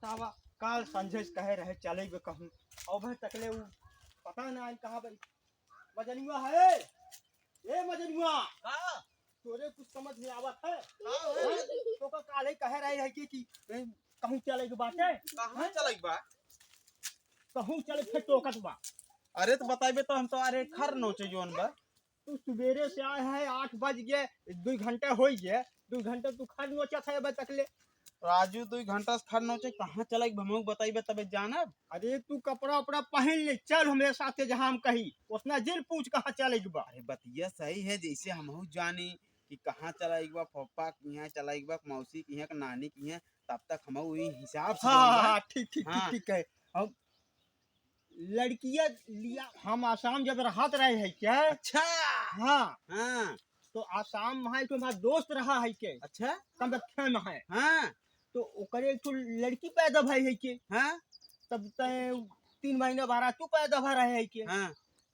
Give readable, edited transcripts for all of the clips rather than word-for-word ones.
बतावा काल संजय से कहे रहे चले कहूँ और भाई तकले वो पता ना आज कहाँ भाई मजनुआ है ए मजनुआ तोरे कुछ समझ में आवत है तो का काले कहे रहे है कि कहूँ चले बाटे कहाँ चलई बा? कहूँ चले फिर टोकत बा। अरे तो बताइबे तो हम तो अरे खर नोचे जोन बा। तू सवेरे से आए है 8 बज गए 2 घंटे हो गए 2 घंटे तू खर नोचा था अब तकले। राजू 2 घंटा से खर नोचे कहाँ चलई हमहू बताइबे तबे जानब। अरे तू कपड़ा उपड़ा पहन ले चल हमरे साथे जहाँ हम कही उतना जिल पूछ कहाँ चले बा। अरे बतिया सही है जैसे हमहू जानी कि कहाँ चलाई बा पप्पा की यहाँ चलाई बा मौसी की यहाँ नानी की यहाँ तब तक हमहू वही हिसाब से हाँ ठीक ठीक हाँ। ठीक है। हम लड़कियां लिया हम आसाम जब रहत रहे है क्या। अच्छा हाँ हाँ तो आसाम में तो हमारा दोस्त रहा है के अच्छा कमरखे में है हाँ तो ओकरे एक ठो लड़की पैदा भई है के हाँ तब तय 3 महीना बारा तू पैदा भा रहे है के हाँ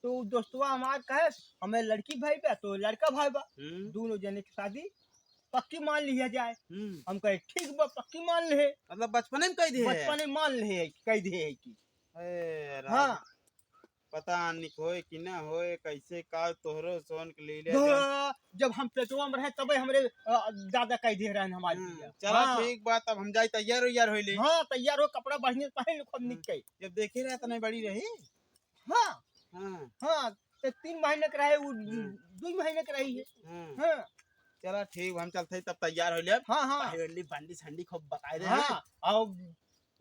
तो दोस्तवा हमार कहे हमें लड़की भाई बा तो लड़का भाई बा हम्म, दोनों जने की शादी पक्की मान लिया जाए। हम्म। हम कहे ठीक बा पक्की मान ले मतलब बचपने में कह दिए है। बचपन में मान ले कह दे है कि ए, हाँ पता नहीं होए कि ना होए कैसे का तोहरो सोन के ले ले जब हम पेटवा में रहे तबे हमरे दादा कह दे रहे हमारे चला ठीक बात अब हम जाए तैयार उयार होइले। हाँ तैयार हो कपड़ा बढ़िया पहन लो खूब निक जब देखे रहे तो नहीं बड़ी रही। हाँ हाँ हाँ तो 3 महीने के रहे वो 2 महीने के रही है। हाँ हाँ चला ठीक हम चलते तब तैयार होइले। हाँ हाँ पहली बंडी संडी खूब बताए दे। हाँ और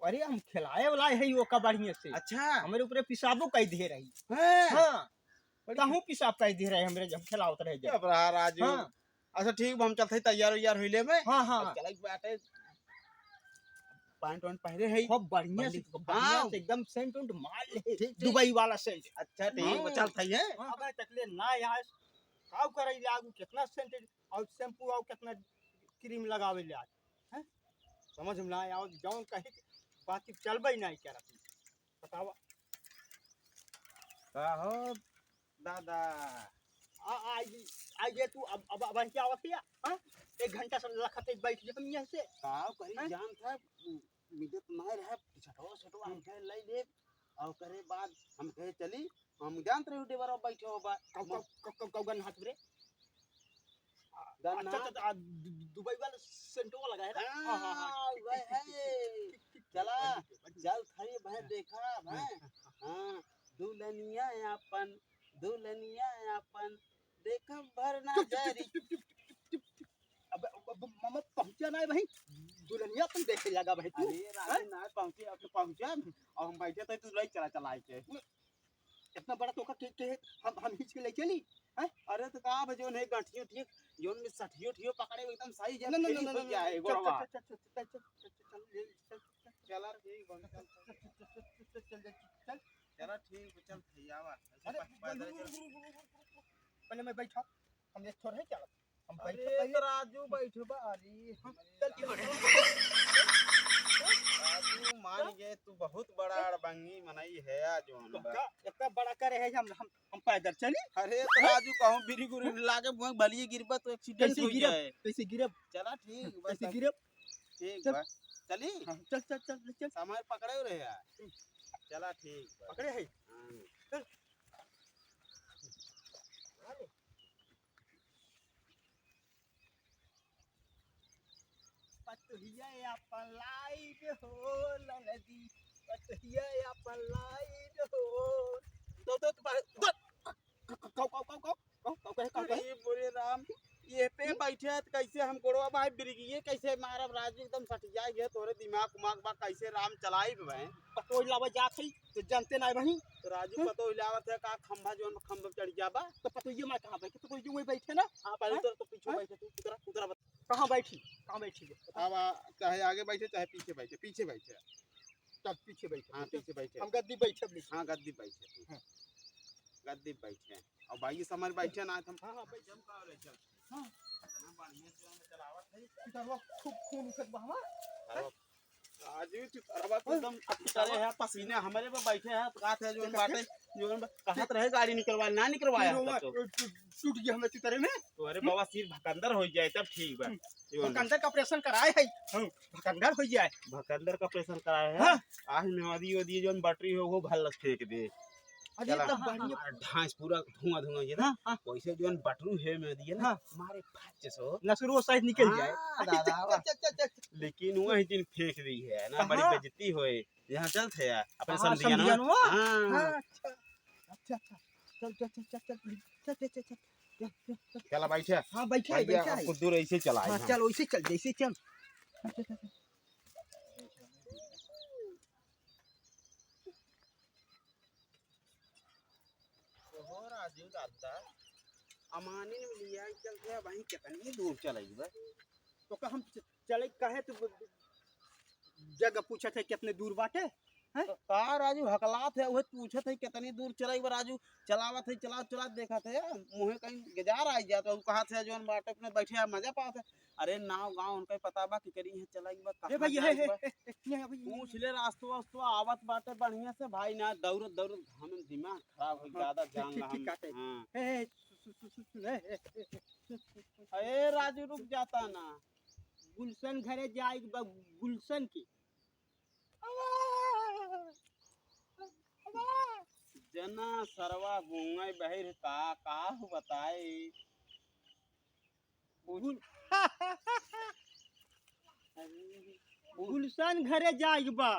अरे हम खिलाए वाला है वो का बढ़िया से अच्छा हमारे ऊपर पिसाबो कह दे रही। हाँ हाँ कहूँ पिसाब कह दे रहे हमरे जब खिलावत रहे जब। अब रहा राजू। हाँ अच्छा ठीक हम चलते तैयार उयार होइले में। हाँ हाँ चला बाटे पैंट वैंट पहने है खूब बढ़िया से एकदम सेंट उंट मार ले ठीक। दुबई वाला सेंट। अच्छा ठीक चलते है। अब तकले ना यार काव करे लागू कितना सेंट और शैम्पू और कितना क्रीम लगावे ले आज हैं समझ में ना आओ जौन कहे बात चलबे नहीं क्या रही बतावा का हो दादा आई तू अब क्या आवत है हां 1 घंटा से रखते बैठ जा हम यहां से का करी जान था मिदत नहीं रहे छटो छटो हम कहे ले ले और करे बाद हम कहे चली हम जानत रहे उठे बार बैठे हो बा कौगन हाथ रे गन अच्छा दुबई वाला सेंटो लगा है ना। हां हां हां वही है चला जल खड़ी भाई देखा भाई। हां दुल्हनिया अपन देखम भरना जारी। अब मामा पहुंचा नहीं भाई दुल्हनिया तुम देखे लगा भाई तू। अरे रात ना पहुंचे अब तो पहुंचा और हम बैठे थे तू ले चला के इतना बड़ा तोका के हम खींच के ले चली हैं। अरे तो का भजो नहीं गठियो ठीक जोन में सठियो ठियो पकड़े एकदम सही ना ना ना ना जाए गोरवा। चल चला ठीक चल चला ठीक चल भैयावा पहले मैं बैठा हम एक थोड़ा है चल हम बैठे अरे पहले तो राजू बैठो बा अरे राजू मान गए तू बहुत बड़ा अड़बंगी मनई है जोन बा। इतना बड़ा करे है हम पैदल चली। अरे तो राजू कहूं बिरी गुरी लागे मुंह बलिए गिरबा तो एक्सीडेंट हो जाए। कैसे गिरब चला ठीक बस कैसे गिरब ठीक बा चली चल चल चल चल समय पकड़े रहे यार। चला ठीक बा पकड़े है चल पतहिया अपन लाइट हो नदी पतहिया अपन लाइट हो तो अरे बोले राम ये पे बैठे तो कैसे हम गोड़वा भाई बिरगिए कैसे मारब राजू एकदम सटिया गया तोरे दिमाग उमाग बा कैसे राम चलाई भाई पतो लावा जात है तो जानते ना भाई तो राजू पतो हिलावत है का खंभा जोन खंभा चढ़ जाबा तो पतो ये मैं कहां बैठे तो ये वही बैठे ना। हां पहले तो पीछे बैठे तू उधर उधर कहां बैठी अब चाहे आगे बैठे चाहे पीछे बैठे तब पीछे बैठे। हां पीछे बैठे हम गद्दी बैठे हां गद्दी बैठे गद्दी बैठे और भाई समझ बैठे ना हम हां बैठ हम का रहे चल हां ना बढ़िया से हम चलावत है इधर खूब खून उठत बा हमार राजू चितरवा को एकदम अटरे है पसीने हमारे पे बैठे हैं का थे जोन बाटे जोन कहत रहे गाड़ी निकलवा ना निकलवाया रोवा तो टूट गया हमें चितरे में। तो अरे बाबा सिर भकंदर हो जाए तब ठीक बा जोन भकंदर का ऑपरेशन कराए है। हाँ, भकंदर हो जाए। भकंदर का ऑपरेशन कराया है हाँ। आज मेवादी वदी जोन बैटरी हो वो भल फेंक दे अरे चला तब बढ़िया। ढांस पूरा धुआं धुआं ये ना हाँ, हाँ। वैसे जोन बैटरी है में दिए ना हाँ। मारे फाच सो नसरो साइड निकल जाए। हाँ, दादा वाह। लेकिन वही दिन फेंक दी है ना बड़ी कहाँ? बेइज्जती होए यहाँ चल थे अपने हाँ, समझिया समझियनवा? हां हाँ, अच्छा अच्छा अच्छा चल चल चल चल चल चल चल चल चल चल। चला बैठे हाँ बैठा है बैठा है। कुछ दूर ऐसे चला हाँ चल वैसे चल जैसे चल। हो राजू दादा अमानी ने लिया चलते वहीं कितनी दूर चलेगी बस तो का हम चले कहे तो जगह पूछा थे कितने दूर बाटे। का राजू हकलात है वह पूछत है कितनी दूर चलाई बा राजू चलावत है चला चला देखा थे मुहे कहीं गजार आ जाता है कहा थे जोन बाटे अपने बैठे है मजा पाते अरे नाव गांव उनका पता बा कि करी है चलाई बा ए भाई कहां ये जाई बा पूछ ले रास्तो वास्तो आवत बाटे बढ़िया से भाई ना दौड़त दौड़त हम दिमाग खराब हो ज्यादा जान ठीक काटे। हां अरे राजू रुक जाता ना गुलशन घरे जाए गुलशन की जना सरवा गूंगे बहिर का बताए गुलशन घरे जाए बा।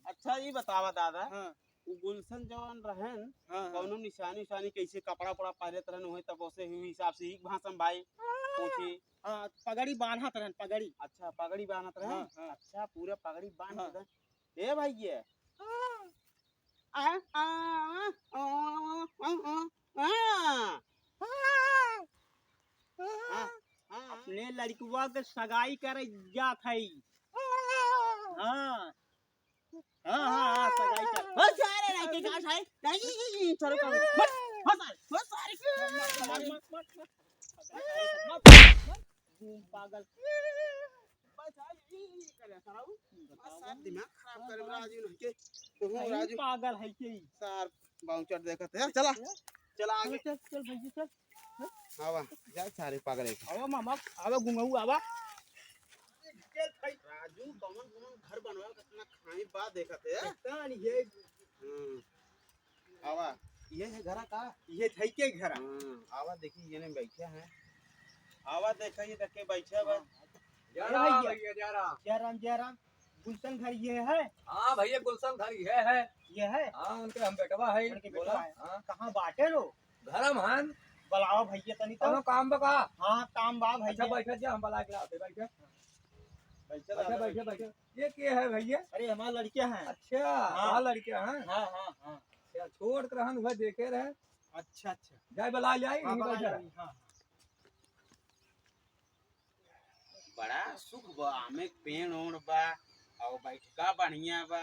अच्छा ये बतावा दादा हाँ वो गुलशन जवान रहन हाँ कौनो निशानी उशानी कैसे कपड़ा पड़ा पहले तरह हुए तब उसे हुई हिसाब से ही भाषण भाई पूछी हाँ पगड़ी बांधत रहन पगड़ी। अच्छा पगड़ी बांधत रहे हाँ, हाँ। अच्छा पूरा पगड़ी बांध हाँ। दे ए भाई ये अपने लड़कुआ के सगाई करे जात है। हाँ हाँ हाँ सगाई कर। ओ सारे लड़के का है नहीं चलो कर मत सारे पागल दिमाग खराब करे राजू नहीं के तो राजू पागल है के सार बाउंसर देखत है चला चला आगे चल चल भैया चल। आवा जा सारे पागल है आवा मामा आवा घुमाऊ आवा। राजू कौन कौन घर बनवा कितना खाई बा देखत है कान ये आवा ये है घरा का ये थई के घर। आवा देखी ये ने बैठे हैं आवा देखा ये देख के बैठे बा भैया जय राम गुलशन घर ये है। हाँ भैया गुलशन घर ये है हाँ उनके हम बेटवा है उनके बोला बेटवा है। हाँ कहाँ बाटे लो घर महान बुलाओ भैया तनी तो। कोनो काम बका हाँ काम बा अच्छा भैया। बैठे जा हम बला के लाते बैठे बैठे बैठे बैठे बैठे ये के है भैया अरे हमारे लड़के हैं। अच्छा हाँ लड़के हैं हाँ हाँ हाँ अच्छा छोड़ कर हम वह देखे रहे अच्छा अच्छा जाए बला जाए हाँ, नहीं बड़ा बैठे जरूरी, हाँ। बड़ा सुख बा हमें पेड़ ओड़ बा और बैठका बढ़िया बा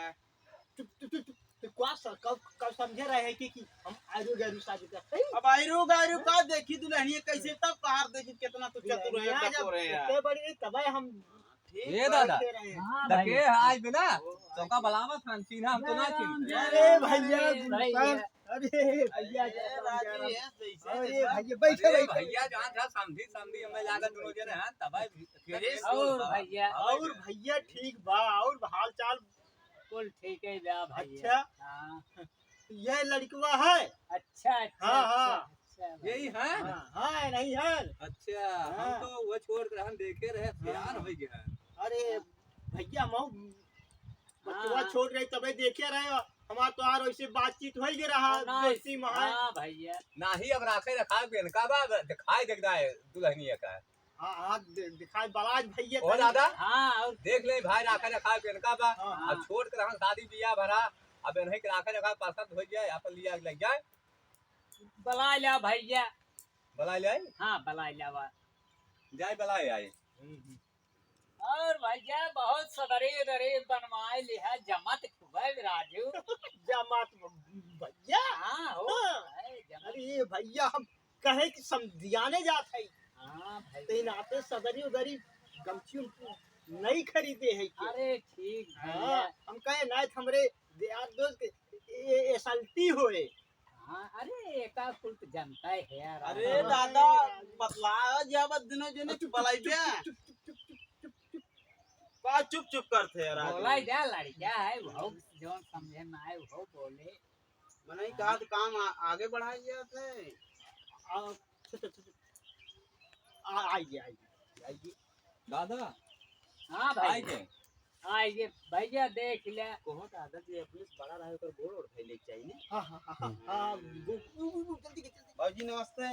तो क्या सर कब समझे रहे हैं कि हम आलू गैरू शादी करते हैं। अब आयरू गायरू का देखी दुल्हनिया कैसे तब कार देखी कितना तो चतुर है डकोर है यार इतने बड़ी तब हम ये दादा दे रहे हैं। दके आज बिना चौका बलावत हम चिन्हा हम तो ना चिन्ह अरे भैया गुलशन अरे भैया जय राम, जय राम। अरे भैया बैठे अरे बैठे भैया जहाँ था समझी समझी हमें लागत दोनों जने हैं तब और भैया और भैया ठीक बा और हाल चाल। कुल ठीक है बा भैया। अच्छा हाँ ये लड़कवा है। अच्छा अच्छा हाँ, हाँ। अच्छा, अच्छा यही है हाँ हाँ नहीं है। अच्छा हम तो वो छोड़ कर हम देखे रहे प्यार हो गया अरे भैया मऊ बच्चवा हाँ। छोड़ रही तबे देखे रहे हो। हमार तो यार वैसे बातचीत हो ही रहा ना, दोस्ती में है। हाँ भैया नाही अब राखे रखा बेन का बा दिखाई देखदा है दुल्हनिया का हाँ हाँ दिखाई बलाज भैया ओ तनी। दादा हाँ और देख ले भाई राखे रखा बेन का बा हाँ, अब छोड़ कर हम शादी बियाह भरा अब नहीं के राखे रखा पसंद हो जाए अपन लिया लग जाए बला लिया भैया। बला ले हाँ बला लिया बा। जाए बला आए और भैया बहुत सदरे दरे बनवाए लिया जमत खुबे राजू। जमात भैया। हाँ हो हाँ। है जमत। अरे भैया हम कहे कि समझियाने जात है हाँ ते भैया नाते सदरी उदरी गमछी नहीं खरीदे है के। अरे ठीक हाँ, भैया। हम कहे ना हमरे यार दोस्त ये सल्टी होए। हाँ अरे एका कुल तो जनता है यार। अरे दादा बतला जावत दिनों जने बलाई बे का चुप चुप करते यार बोला जा लड़का है वो जो समझे ना है वो बोले। मैंने कहा तो काम आगे बढ़ाई जाते आइए आइए आइए। दादा हाँ आई भाई के आइए भैया देख ले। कोहो दादा जी अपने से बड़ा रहे कर गोड़ उठाई ले चाहिए ने। हाँ हाँ हाँ हाँ जल्दी जल्दी। बाबूजी नमस्ते।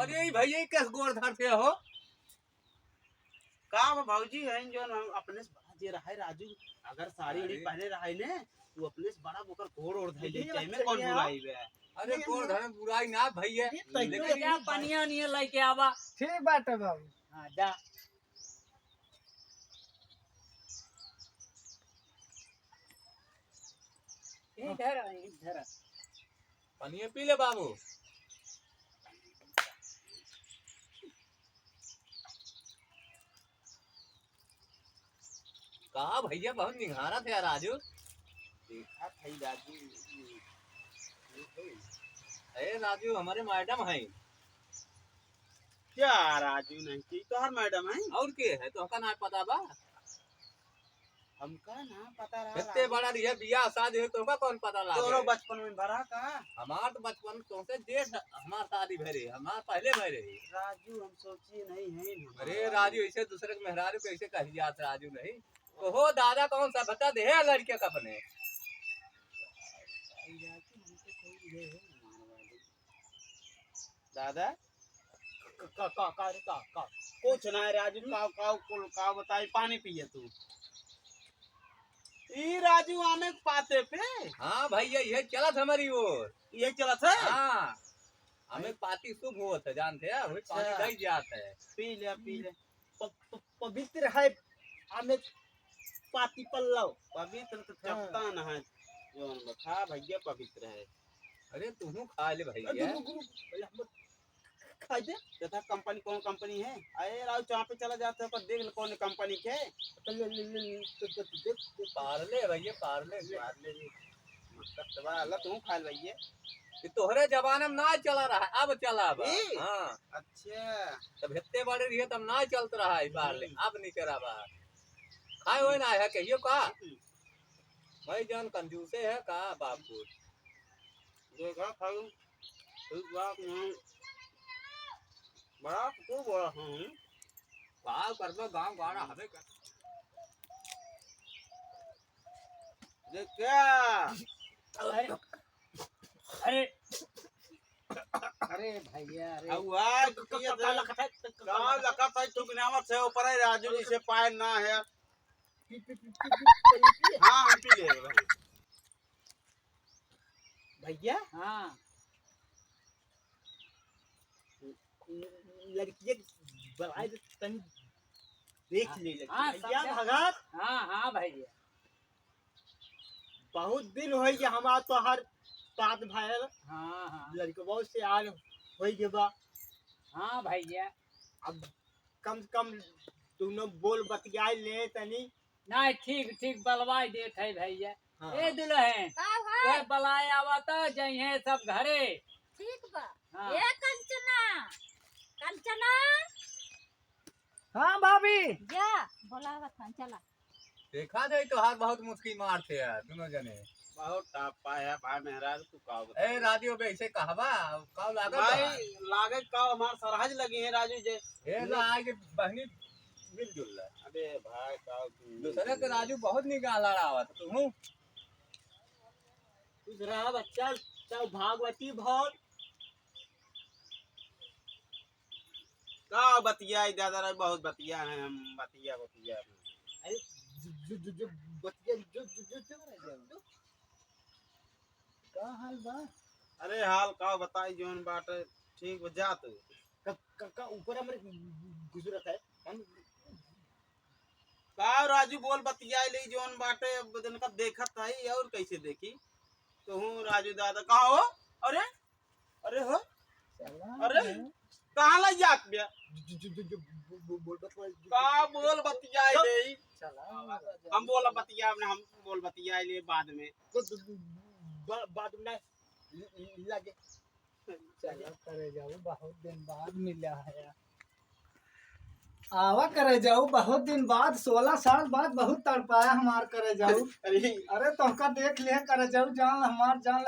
अरे भैया ये कैसे गोड़ धरते हो? का बाबूजी है जो हम अपने से बड़ा जे रहा राजू अगर साड़ी उड़ी अरे। पहने रहा ने तू अपने से बड़ा बोकर गोड़ उठाई ले ये चाहिए बात में कौन सही है। बुराई बे। अरे गोड़ धरे बुराई ना भैया। लेके जा पनिया नहीं लेके आवा। ठीक बात है बाबू। हाँ जा। इधर पानी पी ले बाबू। कहा भैया बहुत निघारा थे यार राजू। देखा थई राजू अरे राजू हमारे मैडम है। क्या राजू नहीं की तो हर मैडम है और के है तो ना पता बा। हमका ना पता रहा कितने बड़ा रिया बियाह शादी है तो कौन पता तोरो लागे। बचपन में भरा का हमार तो बचपन तुमसे जेठ हमार शादी भरी हमार पहले भरे। राजू हम सोचिए नहीं है हमारा अरे राजू ऐसे दूसरे के मेहरारू कैसे कही जात राजू नहीं। ओहो दादा कौन सा बता दे है लड़के का अपने। दादा का कुछ ना है राजू का बताई पानी पिए तू ई राजू आने पाते पे हाँ भैया ये चलत हमारी ओर। ये चला था हाँ हमें पाती शुभ होत है जानते हैं वही पानी अच्छा। दई जात है। पी ले पवित्र है हमें पाती पल्लव। पवित्र तो चपता न है जोन बता भैया पवित्र है अरे तुम खा ले भैया। खाई दे तथा कंपनी कौन कंपनी है अरे राजू जहाँ पे चला जाता है पर देख ले कौन कंपनी के पार्ले भैया पार्ले अल्लाह तू खा ले भैया ये तोहरे जमाने में ना चला रहा है अब चला बा। ई? हाँ अच्छा तब इतने बड़े रहिए तब ना चलत रहा है पार्ले अब नहीं चला बा। खाए हुए ना है कहियो का भाई जान कंजूसे है का बापू। देखा खाऊ इस बात में बड़ा खूब बड़ा हूँ गाँव कर गाँव गाना हमें कर। देख क्या अरे अरे अरे भैया अरे आज का लगा था तू बिनामत से ऊपर है राजू जी से पाए ना है हाँ हम पी ले भाई भैया हाँ लड़की बड़ाई तन देख ले हाँ, भैया समझा। भगत हाँ हाँ भैया बहुत दिन हो गया हमारा तो हर बात भयल हाँ हाँ लड़कवा से आल हो गया। हाँ भैया अब कम से कम दोनों बोल बतियाई ले तनी। नहीं ठीक ठीक बलवाई देत है भैया। हाँ। ए दुल्हन का भाई वह बलाए आवत जइहे सब घरे। ठीक बा हाँ। ए कंचना कंचना हाँ भाभी जा बोलावा था चला देखा जाए तो हाथ बहुत मुश्किल मारते हैं दोनों जने। बहुत टाप पाया भाई मेहराज तू का बता ए राजू बे ऐसे कहवा काव लागत भाई बा? लागे का हमार सरहज लगे हैं राजू जे ए ना आगे बहनी मिलजुल रहा। अबे भाई का दूसरे के राजू बहुत निगाह लड़ावत तुम। दूसरा बच्चा सब भागवती भौत का बतिया दादा रे बहुत बतिया है हम बतिया अरे जो बच्चे जो का हाल बा अरे हाल का बताई जोन बात ठीक जा तू का ऊपर हमरे गुजरत है हम का राजू बोल बतिया ले जोन बाटे बदन का देखत है और कैसे देखी तो हूँ राजू दादा कहा हो अरे अरे हो अरे कहाँ लग जात बिया का बोल बतियाई ले हम बोल बतिया हम बोल बतियाई ले बाद में बाद में लगे चला करे जाऊ बहुत दिन बाद मिला है आवा करे जाऊ बहुत दिन बाद 16 साल बाद बहुत तड़पाया हमार करे जाऊ अरे अरे तुमका देख ले करे जाऊ जान हमार जान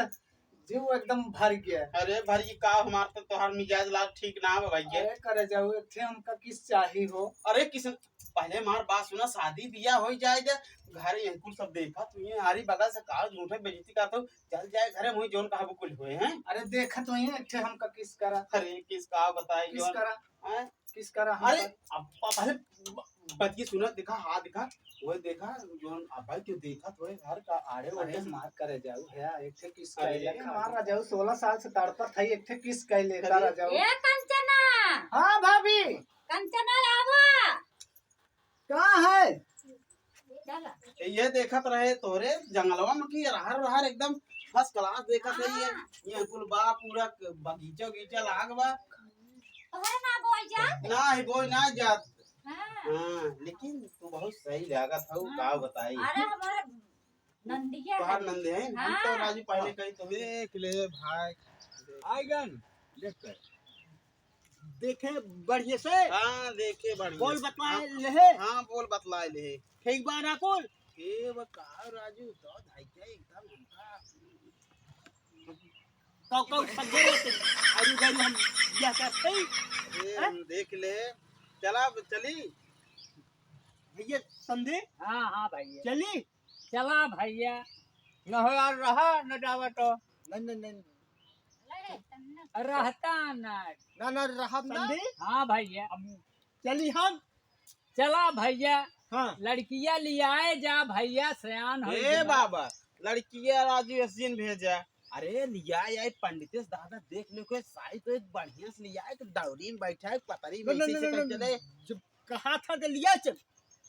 जीव एकदम भर गया अरे भाई का हमार तो तोहार मिजाज लाल ठीक ना है भाई अरे करे जाऊ एक थे हमका किस चाहिए हो अरे किस पहले हमार बात सुना शादी बियाह हो जाए जा घर अंकुल सब देखा तू ये हारी बगल से काल झूठे बेइज्जती का तो चल जाए घरे मुई जोन कहा कुल हुए हैं अरे देखा तो ही एक थे हमका किस करा अरे किस का बताई किस जोन करा हैं? किस करा अरे अब पहले बतिए सुना देखा हाथ दिखा वो देखा जोन अब क्यों देखा तो घर का आड़े अरे ओड़े मार करे जाऊ है एक थे किस अरे कैले मार जाऊ 16 साल से तड़पत है एक थे किस कैले तारा जाऊ ए कंचना हाँ भाभी कंचना आवा कहाँ है चला ये देखत रहे तोरे जंगलवा में की रहर रहर एकदम फर्स्ट क्लास देखत है ये कुल बा पूरा बगीचा गीचा लाग बा ओहे ना बोल जा ना ही बोई ना जात हाँ हाँ लेकिन तू बहुत सही लागत हूँ का बताई अरे हमारे नंदिया तोहार है नंदे हैं हम तो राजू पहले कही तो देख ले भाई आएगन देख कर देखे बढ़िया से हाँ देखे बढ़िया बोल बताए ले हाँ बोल बतलाए ले ठीक बार आकुल ए वो का राजू तो धाई के एकदम हमका कौ सगे आजू गई हम क्या करते ए, देख ले चला चली भैया संधे हाँ हाँ भैया चली चला भैया न हो यार रहा न जावा तो नहीं ले तन्ना रहता न ना ना रहा संधे हाँ भैया चली हम चला भैया हाँ लड़कियां लियाए जा भैया सयान हो ए गया। बाबा लड़कियां राजू एसियन भेजा अरे लिया यार पंडितेश दादा देख लो के साई तो एक बढ़िया से लिया है दौरी में बैठा है पतरी में इसी से कहीं चले जब कहा था तो लिया चल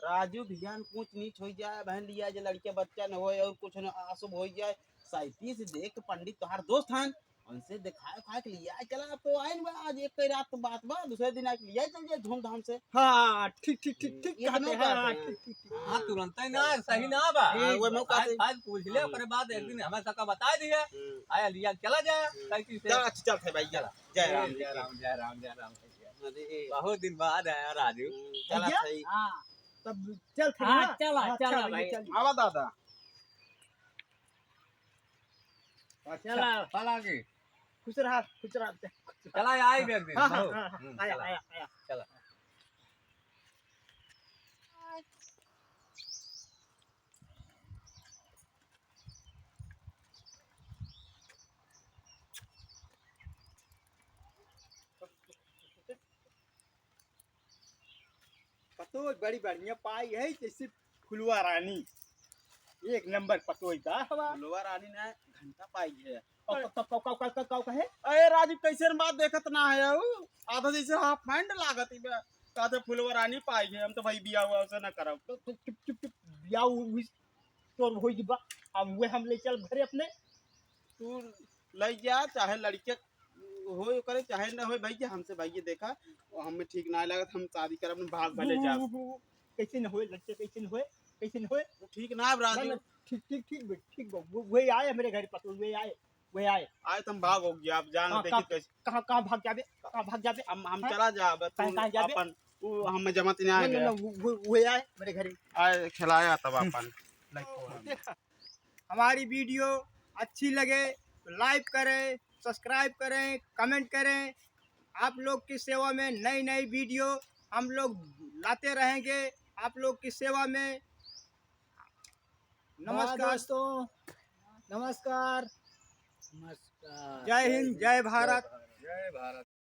राजू भैया कुछ नीच हो जाए बहन लिया जो लड़के बच्चा न होए और कुछ न अशुभ हो जाए साइती से देख पंडित तुम्हार दोस्त हैं उनसे दिखाए खाए के लिया चला तो आए ना आज एक कई रात बात बा दूसरे दिन आके लिया चल जाए धूमधाम से हाँ ठीक ठीक ठीक ठीक ये कहते दोनों हैं, बात हाँ, है। ठीक ठीक ठीक हाँ तुरंत ही ना सही ना बा हाँ, वो मौका आज से आज पूछ ले ओकरे बाद एक दिन हमें सबका बता दिया आया लिया चला जाए कैसी से चल अच्छा चल भाई चला जय राम जय राम जय राम जय राम अरे बहुत दिन बाद आया राजू चला भैया? सही हाँ तब चल फिर हाँ, ना। चला, अच्छा, चला भैया, भाई। चल। आवा दादा अच्छा, चला चला की खुश रहा चला आएगा एक दिन हाँ, हाँ, बहुत। हाँ, हाँ, आया चला। आया आया चला पतोय बड़ी बढ़िया पाई है जैसे फुलवा रानी एक नंबर पतोय का हवा लोवा रानी ने घंटा पाई है कौ कहे अरे राजू कैसे न बात देखत ना है ऊ आधा जैसे हाफ पैंट लागत ही बे कहते फुलवा रानी पाई है हम तो भाई बिया हुआ उसे ना करब चुप चुप चुप याऊ तोर होई बा हम वे हम ले चल घरे अपने तू ले जा चाहे लड़के हो करे चाहे ना हो भाई हमसे भाई देखा और हमें ठीक ना लगत हम शादी करब न भाग भले जा कैसे न होए लड़के कैसे न होए ठीक ना अब ना, राजू ना, ठीक ठीक ठीक ठीक वे आए मेरे घर पतोय वे आए आए तुम भाग हो गया आप जान हाँ, देखी कैसे कहाँ भाग जाबे हम हाँ? चला जा बस कहाँ जाबे? अपन वो हमें जमत नहीं ना, ना, आए ना, वे आए मेरे घर आए खिलाया तब अपन देखा हमारी वीडियो अच्छी लगे तो लाइक करें सब्सक्राइब करें कमेंट करें आप लोग की सेवा में नई नई वीडियो हम लोग लाते रहेंगे आप लोग की सेवा में नमस्कार दोस्तों नमस्कार नमस्कार जय हिंद जय भारत जय भारत